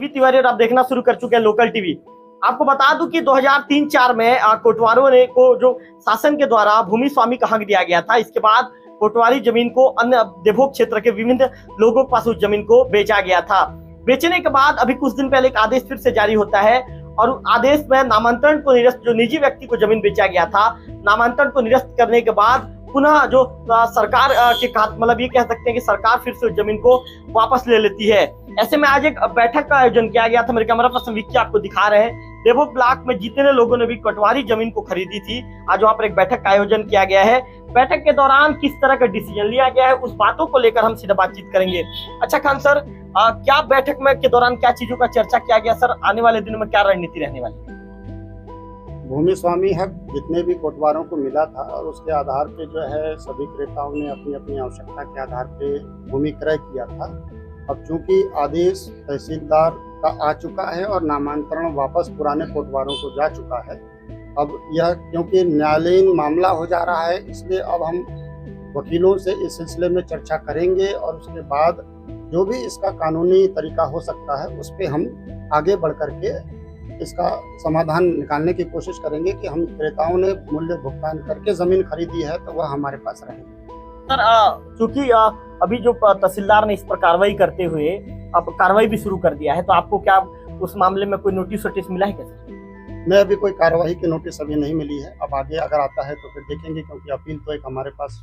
P Tiwari और आप देखना शुरू कर चुके हैं लोकल टीवी। आपको बता दूं कि 2003-4 में कोटवारों ने को जो शासन के द्वारा भूमि स्वामी का हक दिया गया था। इसके बाद कोटवारी जमीन को अन्य देवभोग क्षेत्र के विभिन्न लोगों के पास उस जमीन को बेचा गया था। बेचने के बाद अभी कुछ दिन पहले एक आदेश फिर से जारी होता है और आदेश में नामांतरण को निरस्त, जो निजी व्यक्ति को जमीन बेचा गया था, नामांतरण को निरस्त करने के बाद पुनः जो सरकार के मतलब ये कह सकते हैं कि सरकार फिर से उस जमीन को वापस ले लेती है। ऐसे में आज एक बैठक का आयोजन किया गया था। मेरे कैमरा पर्सन विक्की आपको दिखा रहे हैं। देवभोग ब्लॉक में जितने लोगों ने भी कोटवारी जमीन को खरीदी थी, आज वहां पर एक बैठक का आयोजन किया गया है। बैठक के दौरान किस तरह का डिसीजन लिया गया है, उस बातों को लेकर हम सीधा बातचीत करेंगे। अच्छा खान सर, क्या बैठक में के दौरान क्या चीजों का चर्चा किया गया सर? आने वाले दिनों में क्या रणनीति रहने वाली है? भूमि स्वामी हक जितने भी कोटवारों को मिला था और उसके आधार पे जो है सभी क्रेताओं ने अपनी अपनी आवश्यकता के आधार पे भूमि क्रय किया था। अब चूंकि आदेश तहसीलदार का आ चुका है और नामांतरण वापस पुराने कोटवारों को जा चुका है, अब यह क्योंकि न्यायालयीन मामला हो जा रहा है, इसलिए अब हम वकीलों से इस सिलसिले में चर्चा करेंगे और उसके बाद जो भी इसका कानूनी तरीका हो सकता है उस पर हम आगे बढ़ करके इसका समाधान निकालने की कोशिश करेंगे कि हम क्रेताओं ने मूल्य भुगतान करके जमीन खरीदी है तो वह हमारे पास रहे। सर, चूंकि अभी जो तहसीलदार ने इस पर कार्रवाई करते हुए अब कार्रवाई भी शुरू कर दिया है, तो आपको क्या उस मामले में कोई नोटिस मिला है क्या सर? मैं अभी कोई कार्यवाही की नोटिस अभी नहीं मिली है। अब आगे अगर आता है तो फिर देखेंगे, क्योंकि अपील तो एक हमारे पास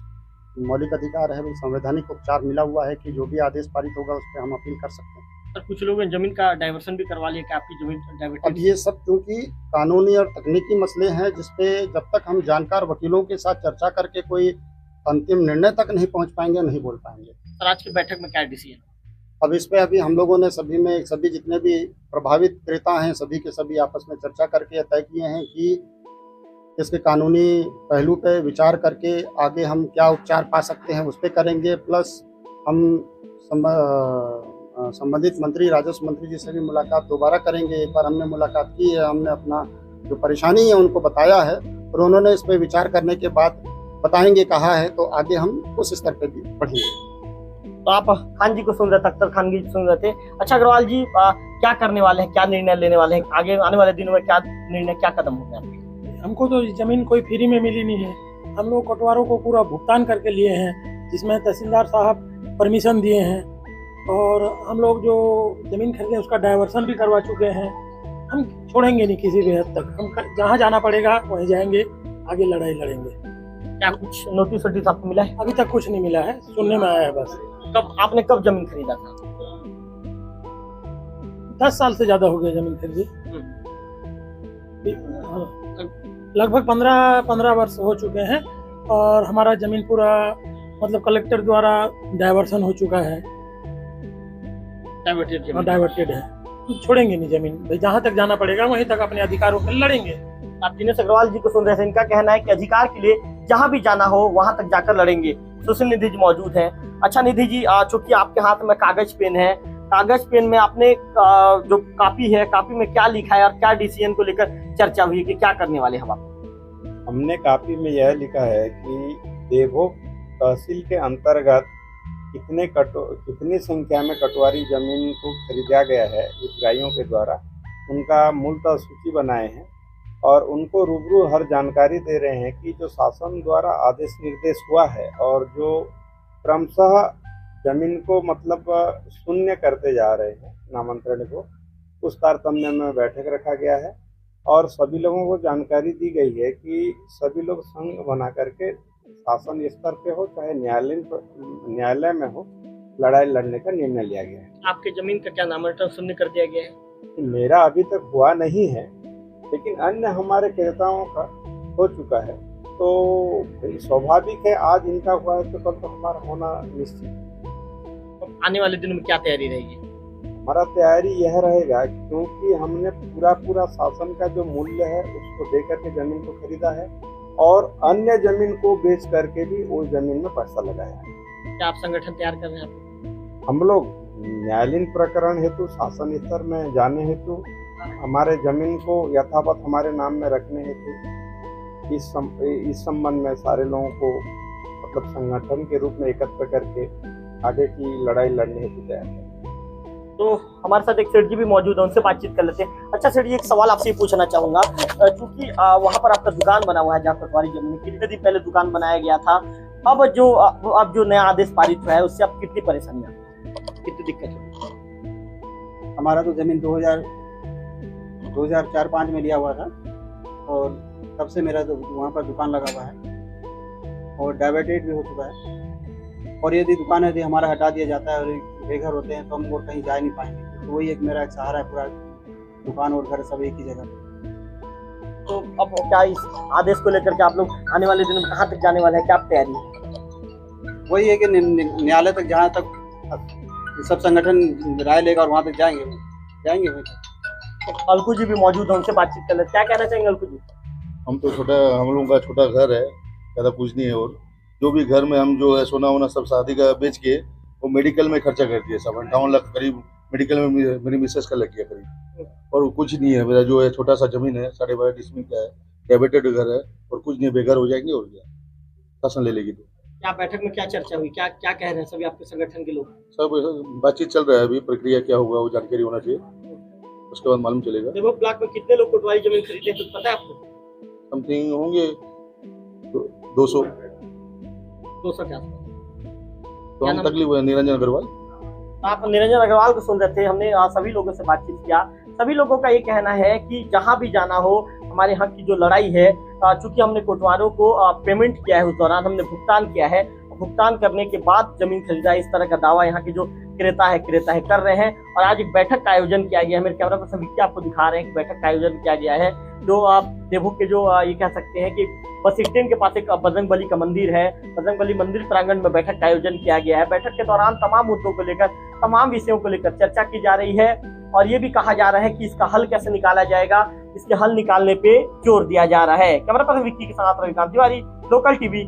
मौलिक अधिकार है, संवैधानिक उपचार मिला हुआ है कि जो भी आदेश पारित होगा उस पर हम अपील कर सकते हैं। सर, कुछ लोगों ने जमीन का डाइवर्सन भी करवा लिया कि आपकी जमीन डाइवर्टेड। अब ये सब क्योंकि कानूनी और तकनीकी मसले हैं, जिसपे जब तक हम जानकार वकीलों के साथ चर्चा करके कोई अंतिम निर्णय तक नहीं पहुंच पाएंगे, नहीं बोल पाएंगे। सर, आज की बैठक में क्या डिसीजन? अब इस पे अभी हम लोगों ने सभी जितने भी प्रभावित क्रेता हैं सभी के सभी आपस में चर्चा करके तय किए हैं कि इसके कानूनी पहलू पे विचार करके आगे हम क्या उपचार पा सकते हैं उस पर करेंगे। प्लस हम संबंधित मंत्री, राजस्व मंत्री जी से भी मुलाकात दोबारा करेंगे। एक बार हमने मुलाकात की है, हमने अपना जो परेशानी है उनको बताया है और उन्होंने इस पर विचार करने के बाद बताएंगे कहा है, तो आगे हम उस स्तर पर भी बढ़ेंगे। तो आप खान जी को सुन रहे थे, अख्तर खान जी सुन रहे थे। अच्छा अग्रवाल जी, क्या करने वाले हैं, क्या निर्णय लेने वाले हैं आगे आने वाले दिनों में? क्या निर्णय, क्या कदम होंगे आपके? हमको तो जमीन कोई फ्री में मिली नहीं है। हम लोग कोटवारों को पूरा भुगतान करके लिए हैं, जिसमें तहसीलदार साहब परमिशन दिए हैं और हम लोग जो जमीन खरीदे उसका डाइवर्सन भी करवा चुके हैं। हम छोड़ेंगे नहीं किसी भी हद तक, हम जहाँ जाना पड़ेगा वहीं जाएंगे, आगे लड़ाई लड़ेंगे। क्या कुछ नोटिस आपको मिला है? अभी तक कुछ नहीं मिला है, सुनने में आया है बस। आपने कब जमीन खरीदा था? 10 साल से ज्यादा हो गया जमीन खरीदी। लगभग 15 वर्ष हो चुके हैं और हमारा जमीन पूरा मतलब कलेक्टर द्वारा डाइवर्सन हो चुका है, डाइवर्टेड है। छोड़ेंगे नहीं जमीन, भाई जहाँ तक जाना पड़ेगा वहीं तक अपने अधिकारों के लिए लड़ेंगे। आप दिनेश अग्रवाल जी को सुन रहे थे, इनका कहना है कि अधिकार के लिए जहाँ भी जाना हो वहां तक जाकर लड़ेंगे। सुशील निधि जी मौजूद हैं। अच्छा निधि जी, चूंकि आपके हाथ में कागज पेन है, कागज पेन में आपने जो कापी है, कापी में क्या लिखा है और क्या डिसीजन को लेकर चर्चा हुई कि क्या करने वाले हम आप? हमने कापी में यह लिखा है कि देवभोग तहसील के अंतर्गत कितनी संख्या में कटवारी जमीन को खरीदा गया है हितग्राहियों के द्वारा, उनका मूलतः सूची बनाए हैं और उनको रूबरू हर जानकारी दे रहे हैं कि जो शासन द्वारा आदेश निर्देश हुआ है और जो क्रमशः जमीन को मतलब शून्य करते जा रहे हैं नामांतरण को, उस तारतम्य में बैठक रखा गया है और सभी लोगों को जानकारी दी गई है कि सभी लोग संघ बना करके शासन स्तर पे हो चाहे न्यायालय में हो, लड़ाई लड़ने का निर्णय लिया गया है। आपके जमीन का क्या नामांतरण शून्य कर दिया गया है? मेरा अभी तक हुआ नहीं है, लेकिन अन्य हमारे क्रेताओं का हो चुका है, तो स्वाभाविक है आज इनका हुआ है तो कल तो हमारा होना निश्चित है। आने वाले दिनों में क्या तैयारी रहेगी? हमारा तैयारी यह रहेगा क्योंकि हमने पूरा शासन का जो मूल्य है उसको दे करके जमीन को खरीदा है और अन्य जमीन को बेच करके भी उस जमीन में पैसा लगाया है। क्या आप संगठन तैयार कर रहे हैं? हम लोग न्यायालयीन प्रकरण हेतु शासन स्तर में जाने हेतु हमारे जमीन को यथावत हमारे नाम में रखने हेतु इस संबंध में सारे लोगों को मतलब संगठन के रूप में एकत्र करके आगे की लड़ाई लड़ने हेतु तैयार है। तो हमारे साथ एक सेठ जी भी मौजूद है, उनसे बातचीत कर लेते हैं। अच्छा सेठ जी, एक सवाल आपसे पूछना चाहूंगा, क्योंकि वहाँ पर आपका दुकान बना हुआ है जहाँ कोटवारी जमीन, कितने दिन पहले दुकान बनाया गया था, अब जो नया आदेश पारित हुआ है उससे अब कितनी परेशानी है, कितनी दिक्कत है? हमारा तो ज़मीन 2004-05 में लिया हुआ था और तब से मेरा तो वहाँ पर दुकान लगा हुआ है और डाइवर्टेड भी हो चुका है। और यदि दुकान यदि हमारा हटा दिया जाता है और बेघर होते हैं तो हम और कहीं जा नहीं पाएंगे, तो वही एक मेरा एक सहारा है, पूरा दुकान और घर सब एक ही जगह। तो अब क्या इस आदेश को लेकर के आप लोग आने वाले दिनों में कहाँ तक जाने वाले हैं, क्या आप तैयारी है? वही है कि न्यायालय तक, जहाँ तक सब संगठन राय लेगा और वहाँ तक जाएंगे वहीं तक। तो अलकू जी भी मौजूद है, उनसे बातचीत कर लेते हैं। क्या कहना चाहेंगे अलकू जी? हम लोगों का छोटा घर है, ज़्यादा कुछ नहीं है, और जो भी घर में हम जो है सोना वोना सब शादी का बेच के वो मेडिकल में खर्चा कर दिया, सब 58 लाख करीब मेडिकल में मेरी मिसेस का लग गया करीब, और कुछ नहीं है। मेरा जो है छोटा सा जमीन है 12.5 डिसमिल का है, कैबिटेड घर है, और कुछ नहीं, बेघर हो जाएंगे और क्या शासन ले लेगी। तो क्या बैठक में क्या चर्चा हुई, क्या क्या कह रहे हैं सभी आपके संगठन के लोग? सब बातचीत चल रहा है, अभी प्रक्रिया क्या होगा वो जानकारी होना चाहिए, उसके बाद मालूम चलेगा। देवोग ब्लॉक में कितने लोग कोटवारी जमीन खरीदे हैं, कुछ पता है आपको? समथिंग होंगे 200 के आसपास। तो हम तकलीफ निरंजन अग्रवाल। आप निरंजन अग्रवाल को सुन रहे थे, हमने सभी लोगों से बातचीत किया। सभी लोगों का ये कहना है कि जहां भी जाना हो, हमारे हक की जो लड़ाई है, चूंकि हमने कोटवारों को पेमेंट किया है, उस दौरान हमने भुगतान किया है, भुगतान करने के बाद जमीन खरीदा, इस तरह का दावा यहाँ के जो क्रेता है कर रहे हैं। और आज एक बैठक का आयोजन किया गया है, मेरे कैमरा पर्सन विक्की आपको दिखा रहे हैं कि बैठक का आयोजन किया गया है, जो आप देवोग के जो ये कह सकते हैं कि बस स्टैंड के पास एक बजरंगबली का मंदिर है, बजरंगबली मंदिर प्रांगण में बैठक का आयोजन किया गया है। बैठक के दौरान तमाम मुद्दों को लेकर, तमाम विषयों को लेकर चर्चा की जा रही है, और ये भी कहा जा रहा है कि इसका हल कैसे निकाला जाएगा, इसके हल निकालने पे जोर दिया जा रहा है। कैमरा पर्सन विक्की के साथ रविकांत तिवारी, लोकल टीवी।